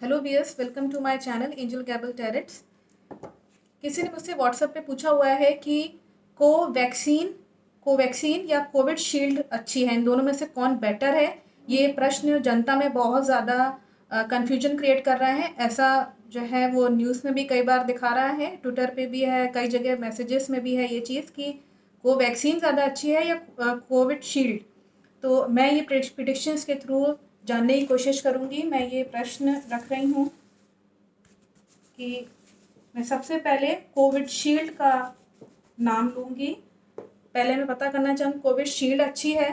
Hello viewers, welcome to my channel Angel Gable Tarots. किसी ने मुझसे व्हाट्सएप पे पूछा हुआ है कि कोवैक्सीन कोवैक्सीन या कोविडशील्ड अच्छी है, इन दोनों में से कौन बेटर है। ये प्रश्न जनता में बहुत ज़्यादा कन्फ्यूजन क्रिएट कर रहा है। ऐसा जो है वो न्यूज़ में भी कई बार दिखा रहा है, ट्विटर पे भी है, कई जगह मैसेजेस में भी है ये चीज़ कि कोवैक्सीन ज़्यादा अच्छी है या कोविडशील्ड। तो मैं ये प्रिडिक्शंस के थ्रू जानने की कोशिश करूँगी। मैं ये प्रश्न रख रही हूँ कि मैं सबसे पहले कोविडशील्ड का नाम लूँगी। पहले मैं पता करना चाहूँ कोविडशील्ड अच्छी है।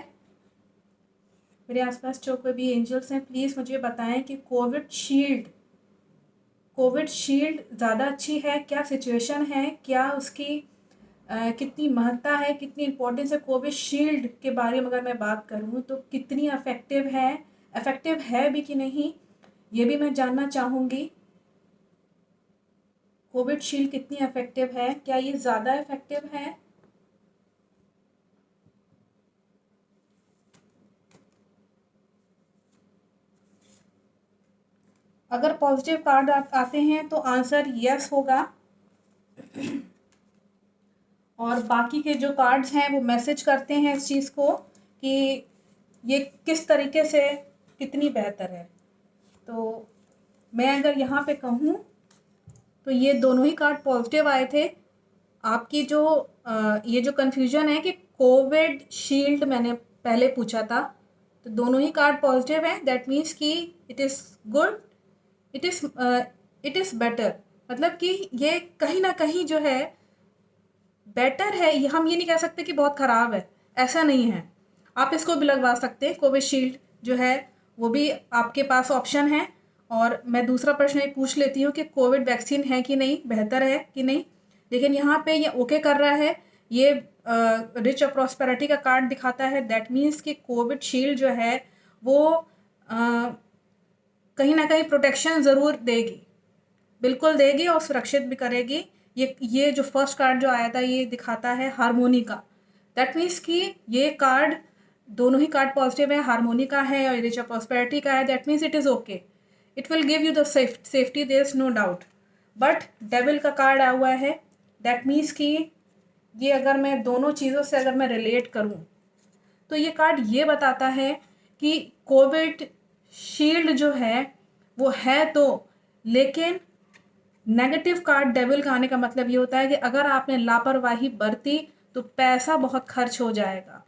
मेरे आसपास जो कोई भी एंजल्स हैं प्लीज़ मुझे बताएं कि कोविडशील्ड ज़्यादा अच्छी है, क्या सिचुएशन है, क्या उसकी कितनी महत्ता है, कितनी इम्पोर्टेंस है। कोविडशील्ड के बारे में अगर मैं बात करूँ तो कितनी इफ़ेक्टिव है भी कि नहीं, ये भी मैं जानना चाहूँगी। कोविडशील्ड कितनी इफ़ेक्टिव है, क्या ये ज़्यादा इफ़ेक्टिव है। अगर पॉजिटिव कार्ड आते हैं तो आंसर यस होगा, और बाकी के जो कार्ड्स हैं वो मैसेज करते हैं इस चीज़ को कि ये किस तरीके से कितनी बेहतर है। तो मैं अगर यहाँ पे कहूँ तो ये दोनों ही कार्ड पॉजिटिव आए थे। आपकी जो ये जो कन्फ्यूजन है कि कोविडशील्ड मैंने पहले पूछा था, तो दोनों ही कार्ड पॉजिटिव हैं। दैट मीन्स कि it is good, it is better. मतलब कि ये कहीं ना कहीं जो है बेटर है। ये हम ये नहीं कह सकते कि बहुत ख़राब है, ऐसा नहीं है। आप इसको भी लगवा सकते हैं, कोविशील्ड जो है वो भी आपके पास ऑप्शन है। और मैं दूसरा प्रश्न ये पूछ लेती हूँ कि कोविड वैक्सीन है कि नहीं, बेहतर है कि नहीं। लेकिन यहाँ पे ये ओके कर रहा है, ये रिच और प्रॉस्पेरिटी का कार्ड दिखाता है। दैट मीन्स कि कोविडशील्ड जो है वो कहीं ना कहीं प्रोटेक्शन ज़रूर देगी, बिल्कुल देगी और सुरक्षित भी करेगी। ये जो फर्स्ट कार्ड जो आया था ये दिखाता है हारमोनी का। दैट मीन्स कि ये कार्ड, दोनों ही कार्ड पॉजिटिव है, हारमोनी का है और रिच प्रॉस्पेरिटी का है। That means it is okay, it will give you the safety, there is no doubt. But devil का कार्ड आया हुआ है। दैट मीन्स कि ये अगर मैं दोनों चीज़ों से अगर मैं रिलेट करूँ तो ये कार्ड ये बताता है कि कोविड शील्ड जो है वो है तो, लेकिन नेगेटिव कार्ड डेविल का आने का मतलब ये होता है कि अगर आपने लापरवाही बरती तो पैसा बहुत खर्च हो जाएगा।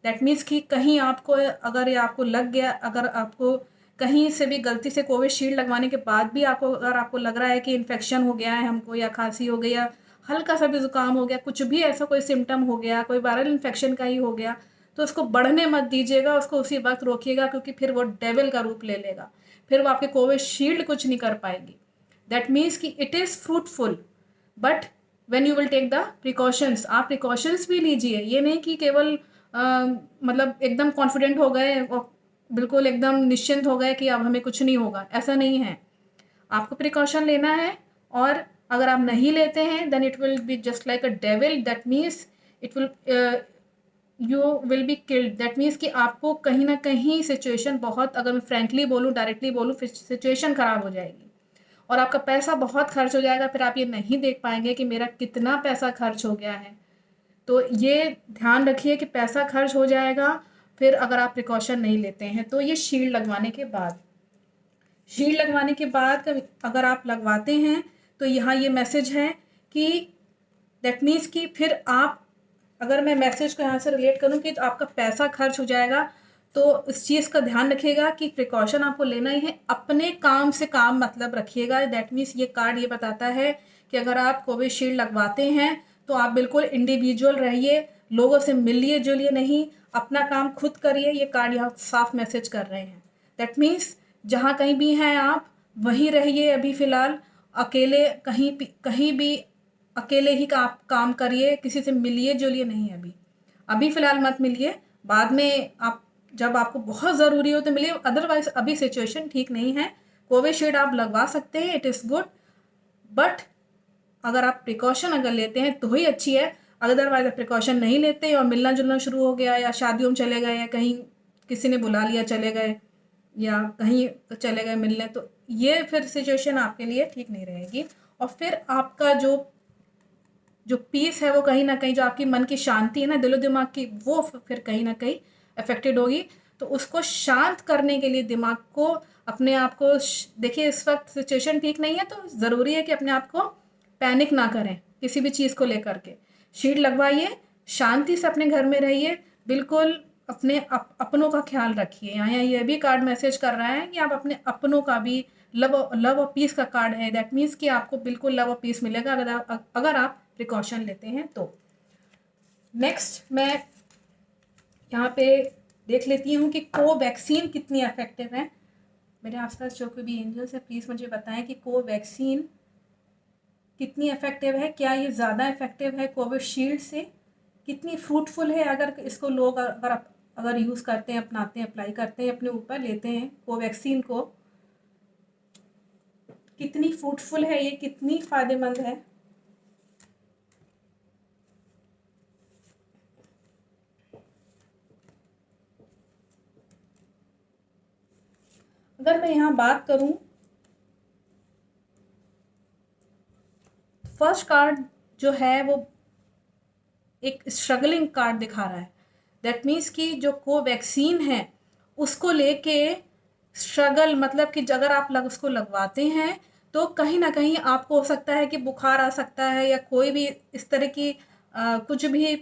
दैट मीन्स कि कहीं आपको, अगर ये आपको लग गया, अगर आपको कहीं से भी गलती से कोविशील्ड लगवाने के बाद भी आपको, अगर आपको लग रहा है कि इन्फेक्शन हो गया है हमको, या खांसी हो गई, या हल्का सा भी ज़ुकाम हो गया, कुछ भी ऐसा कोई सिम्टम हो गया, कोई वायरल इन्फेक्शन का ही हो गया, तो उसको बढ़ने मत दीजिएगा, उसको उसी वक्त रोकिएगा, क्योंकि फिर वो डेविल का रूप ले लेगा। फिर वो आपके कोविशील्ड कुछ नहीं कर पाएगी। दैट मीन्स कि it is fruitful, but when you will take the precautions. आप प्रिकॉशंस भी लीजिए, ये नहीं कि केवल मतलब एकदम कॉन्फिडेंट हो गए और बिल्कुल एकदम निश्चिंत हो गए कि अब हमें कुछ नहीं होगा, ऐसा नहीं है। आपको प्रिकॉशन लेना है, और अगर आप नहीं लेते हैं then it will be just like a devil. That means it will, you will be killed. That means कि आपको कहीं ना कहीं सिचुएशन बहुत, अगर मैं फ्रेंकली बोलूँ, डायरेक्टली बोलूँ, सिचुएशन ख़राब हो जाएगी और आपका पैसा बहुत खर्च हो जाएगा। फिर आप ये नहीं देख पाएंगे कि मेरा कितना पैसा खर्च हो गया है। तो ये ध्यान रखिए कि पैसा खर्च हो जाएगा फिर अगर आप प्रिकॉशन नहीं लेते हैं। तो ये शील्ड लगवाने के बाद अगर आप लगवाते हैं तो यहाँ ये मैसेज है कि दैट मीन्स कि फिर आप, अगर मैं मैसेज को यहाँ से रिलेट करूँ कि तो आपका पैसा खर्च हो जाएगा, तो इस चीज़ का ध्यान रखिएगा कि प्रिकॉशन आपको लेना ही है। अपने काम से काम मतलब रखिएगा। दैट मीन्स ये कार्ड ये बताता है कि अगर आप कोविशील्ड लगवाते हैं तो आप बिल्कुल इंडिविजुअल रहिए, लोगों से मिलिए जुलिए नहीं, अपना काम खुद करिए। ये कार्ड यहाँ साफ मैसेज कर रहे हैं। दैट मीन्स जहाँ कहीं भी हैं आप वहीं रहिए अभी फ़िलहाल। अकेले कहीं भी अकेले ही काम करिए, किसी से मिलिए जुलिए नहीं। अभी फ़िलहाल मत मिलिए, बाद में आप, जब आपको बहुत ज़रूरी हो तो मिलिए, अदरवाइज अभी सिचुएशन ठीक नहीं है। कोविशील्ड आप लगवा सकते हैं, इट इज़ गुड, बट अगर आप प्रिकॉशन अगर लेते हैं तो ही अच्छी है। अदरवाइज आप प्रिकॉशन नहीं लेते और मिलना जुलना शुरू हो गया, या शादियों में चले गए, या कहीं किसी ने बुला लिया चले गए, या कहीं तो चले गए मिलने, तो ये फिर सिचुएशन आपके लिए ठीक नहीं रहेगी। और फिर आपका जो जो पीस है वो कहीं न कहीं, जो आपकी मन की शांति है ना, दिलो-दिमाग की, वो फिर कहीं न कहीं अफ़ेक्टेड होगी। तो उसको शांत करने के लिए दिमाग को, अपने आप को देखिए इस वक़्त सिचुएशन ठीक नहीं है, तो ज़रूरी है कि अपने आप को पैनिक ना करें किसी भी चीज़ को लेकर के। शील्ड लगवाइए, शांति से अपने घर में रहिए, बिल्कुल अपने अपनों का ख़्याल रखिए। यहाँ ये भी कार्ड मैसेज कर रहा है कि आप अपने अपनों का भी, लव और पीस का कार्ड है। दैट मीन्स कि आपको बिल्कुल लव और पीस मिलेगा अगर आप प्रिकॉशन लेते हैं तो। नेक्स्ट मैं यहाँ पे देख लेती हूँ कि कोवैक्सीन कितनी इफेक्टिव है। मेरे आसपास जो कोई भी एंजल्स है प्लीज़ मुझे बताएं कि कोवैक्सीन कितनी इफेक्टिव है। क्या ये ज़्यादा इफेक्टिव है कोविशील्ड से? कितनी फ्रूटफुल है अगर इसको लोग अगर यूज़ करते हैं, अपनाते हैं, अप्लाई करते हैं, अपने ऊपर लेते हैं कोवैक्सीन को, कितनी फ्रूटफुल है ये, कितनी फ़ायदेमंद है? अगर मैं यहाँ बात करूँ, फर्स्ट कार्ड जो है वो एक स्ट्रगलिंग कार्ड दिखा रहा है। दैट मीन्स कि जो कोवैक्सीन है उसको लेके स्ट्रगल, मतलब कि अगर आप उसको लगवाते हैं तो कहीं ना कहीं आपको हो सकता है कि बुखार आ सकता है, या कोई भी इस तरह की कुछ भी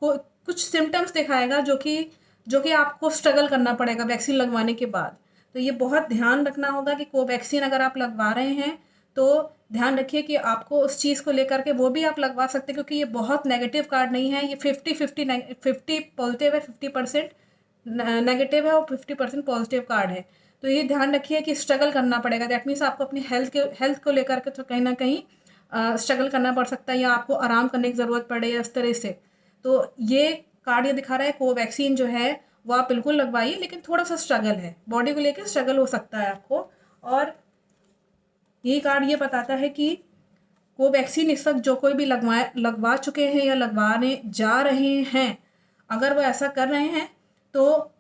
कुछ सिम्टम्स दिखाएगा जो कि आपको स्ट्रगल करना पड़ेगा वैक्सीन लगवाने के बाद। तो ये बहुत ध्यान रखना होगा कि कोवैक्सीन अगर आप लगवा रहे हैं तो ध्यान रखिए कि आपको उस चीज़ को लेकर के, वो भी आप लगवा सकते हैं क्योंकि ये बहुत नेगेटिव कार्ड नहीं है। ये 50 पॉजिटिव है, 50% नेगेटिव है और 50% पॉजिटिव कार्ड है। तो ये ध्यान रखिए कि स्ट्रगल करना पड़ेगा। दैट मीन्स आपको अपनी हेल्थ को लेकर के तो कहीं ना कहीं स्ट्रगल करना पड़ सकता है, या आपको आराम करने की ज़रूरत पड़े, या इस तरह से। तो ये कार्ड ये दिखा रहा है कोवैक्सीन जो है वो आप बिल्कुल लगवाइए, लेकिन थोड़ा सा स्ट्रगल है, बॉडी को लेकर स्ट्रगल हो सकता है आपको। और ये कार्ड ये बताता है कि कोवैक्सीन इस वक्त जो कोई भी लगवा चुके हैं या लगवाने जा रहे हैं, अगर वो ऐसा कर रहे हैं तो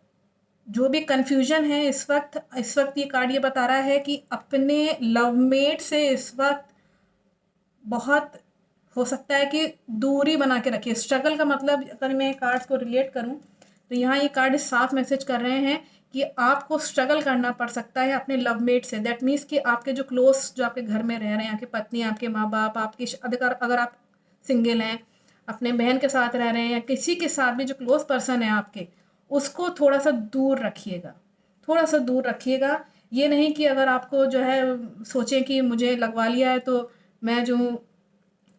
जो भी कन्फ्यूजन है इस वक्त ये कार्ड ये बता रहा है कि अपने लवमेट से इस वक्त बहुत हो सकता है कि दूरी बना के रखिए। स्ट्रगल का मतलब, अगर मैं कार्ड्स को रिलेट करूं तो यहाँ ये कार्ड साफ मैसेज कर रहे हैं कि आपको स्ट्रगल करना पड़ सकता है अपने लवमेट से। दैट मीन्स कि आपके जो क्लोज, जो आपके घर में रह रहे हैं, आपकी पत्नी, आपके माँ बाप, आपकी अगर आप सिंगल हैं, अपने बहन के साथ रह रहे हैं, या किसी के साथ भी जो क्लोज पर्सन है आपके, उसको थोड़ा सा दूर रखिएगा, थोड़ा सा दूर रखिएगा। ये नहीं कि अगर आपको जो है सोचें कि मुझे लगवा लिया है तो मैं जो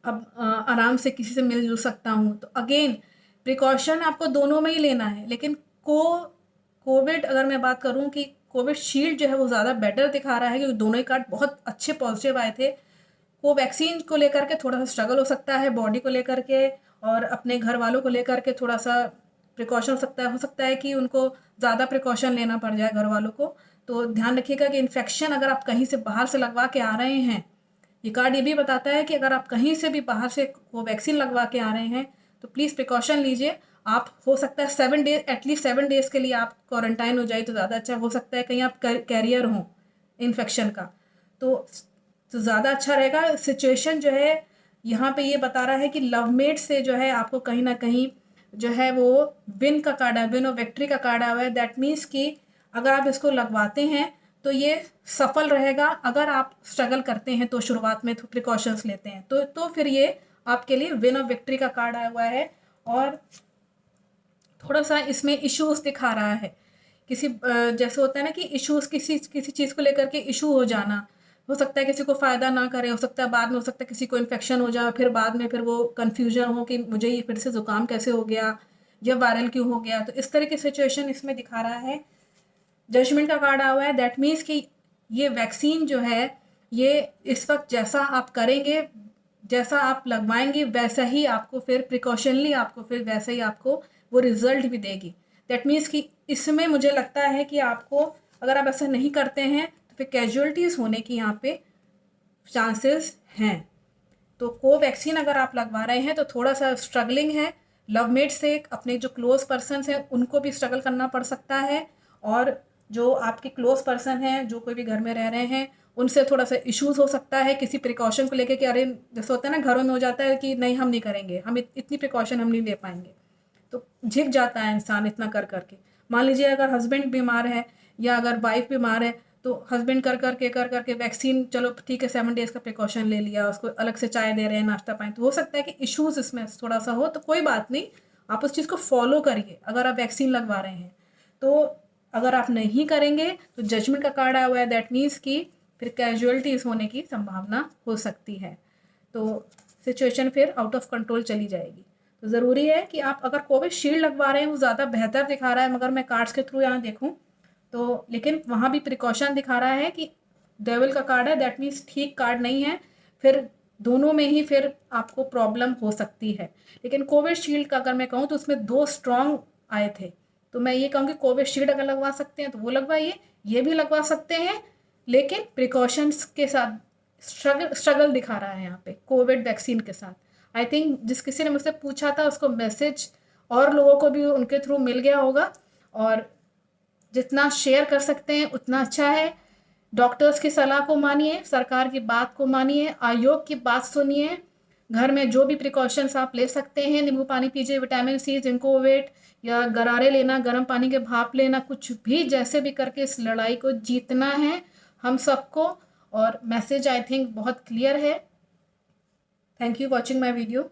अब आराम से किसी से मिल जुल सकता हूँ। तो अगेन प्रिकॉशन आपको दोनों में ही लेना है, लेकिन कोविड अगर मैं बात करूँ कि कोविड शील्ड जो है वो ज़्यादा बेटर दिखा रहा है, क्योंकि दोनों ही कार्ड बहुत अच्छे पॉजिटिव आए थे। कोवैक्सीन को लेकर के थोड़ा सा स्ट्रगल हो सकता है, बॉडी को लेकर के और अपने घर वालों को लेकर के थोड़ा सा प्रिकॉशन हो सकता है कि उनको ज़्यादा प्रिकॉशन लेना पड़ जाए घर वालों को। तो ध्यान रखिएगा कि इन्फेक्शन अगर आप कहीं से बाहर से लगवा के आ रहे हैं, ये कार्ड ये भी बताता है कि अगर आप कहीं से भी बाहर से कोवैक्सीन लगवा के आ रहे हैं तो प्लीज़ प्रिकॉशन लीजिए। आप हो सकता है 7 डेज, एटलीस्ट 7 डेज़ के लिए आप क्वारंटाइन हो जाए तो ज़्यादा अच्छा। हो सकता है कहीं आप कैरियर हों इन्फेक्शन का, तो ज़्यादा अच्छा रहेगा। सिचुएशन जो है यहाँ पे ये बता रहा है कि लवमेट से जो है आपको कहीं ना कहीं जो है वो विन का कार्ड है, विन और विक्ट्री का कार्ड आया हुआ है। दैट मीन्स कि अगर आप इसको लगवाते हैं तो ये सफल रहेगा। अगर आप स्ट्रगल करते हैं तो शुरुआत में तो प्रिकॉशंस लेते हैं तो फिर ये आपके लिए विन और विक्ट्री का कार्ड आया हुआ है। और थोड़ा सा इसमें इश्यूज दिखा रहा है, किसी जैसे होता है ना कि इश्यूज, किसी किसी चीज़ को लेकर के इशू हो जाना। हो सकता है किसी को फ़ायदा ना करे, हो सकता है बाद में, हो सकता है किसी को इन्फेक्शन हो जाए, फिर बाद में फिर वो कन्फ्यूजन हो कि मुझे ये फिर से ज़ुकाम कैसे हो गया, या वायरल क्यों हो गया। तो इस तरह की सिचुएशन इसमें दिखा रहा है। जजमेंट का कार्ड आया हुआ है। दैट मीन्स कि ये वैक्सीन जो है ये इस वक्त जैसा आप करेंगे, जैसा आप लगवाएंगे, वैसा ही आपको फिर प्रिकॉशनली आपको फिर वैसा ही आपको वो रिजल्ट भी देगी। दैट मीन्स कि इसमें मुझे लगता है कि आपको, अगर आप ऐसा नहीं करते हैं तो फिर कैजुअलिटीज़ होने की यहाँ पे चांसेस हैं। तो कोवैक्सीन अगर आप लगवा रहे हैं तो थोड़ा सा स्ट्रगलिंग है। लवमेट से अपने जो क्लोज पर्सन हैं उनको भी स्ट्रगल करना पड़ सकता है, और जो आपके क्लोज पर्सन हैं, जो कोई भी घर में रह रहे हैं, उनसे थोड़ा सा इश्यूज हो सकता है किसी प्रिकॉशन को लेके कि अरे जैसे होता है ना घरों में हो जाता है कि नहीं हम नहीं करेंगे, हम इतनी प्रिकॉशन हम नहीं ले पाएंगे, तो झिक जाता है इंसान इतना कर करके। मान लीजिए अगर हस्बैंड बीमार है या अगर वाइफ बीमार है, तो हस्बैंड कर करके वैक्सीन, चलो ठीक है 7 डेज का प्रिकॉशन ले लिया, उसको अलग से चाय दे रहे हैं, नाश्ता पानी, तो हो सकता है कि इश्यूज इसमें थोड़ा सा हो, तो कोई बात नहीं, आप उस चीज़ को फॉलो करिए अगर आप वैक्सीन लगवा रहे हैं तो। अगर आप नहीं करेंगे तो जजमेंट का कार्ड आया हुआ है, दैट मीन्स कि फिर कैजुअलिटीज होने की संभावना हो सकती है, तो सिचुएशन फिर आउट ऑफ कंट्रोल चली जाएगी। तो ज़रूरी है कि आप अगर कोविशील्ड लगवा रहे हैं वो ज़्यादा बेहतर दिखा रहा है, मगर मैं कार्ड्स के थ्रू यहाँ देखूँ तो, लेकिन वहाँ भी प्रिकॉशन दिखा रहा है कि डेविल का कार्ड है, दैट मीन्स ठीक कार्ड नहीं है, फिर दोनों में ही फिर आपको प्रॉब्लम हो सकती है। लेकिन कोविशील्ड का अगर मैं कहूँ तो उसमें 2 स्ट्रॉन्ग आए थे, तो मैं ये कहूँगी कोविशील्ड अगर लगवा सकते हैं तो वो लगवाइए, ये भी लगवा सकते हैं, लेकिन प्रिकॉशंस के साथ। स्ट्रगल दिखा रहा है यहाँ पे कोविड वैक्सीन के साथ। आई थिंक जिस किसी ने मुझसे पूछा था उसको मैसेज और लोगों को भी उनके थ्रू मिल गया होगा, और जितना शेयर कर सकते हैं उतना अच्छा है। डॉक्टर्स की सलाह को मानिए, सरकार की बात को मानिए, आयोग की बात सुनिए, घर में जो भी प्रिकॉशंस आप ले सकते हैं, नींबू पानी पीजिए, विटामिन सी, जिंकोवेट या गरारे लेना, गर्म पानी के भाप लेना, कुछ भी जैसे भी करके इस लड़ाई को जीतना है हम सबको। और मैसेज आई थिंक बहुत क्लियर है। Thank you watching my video.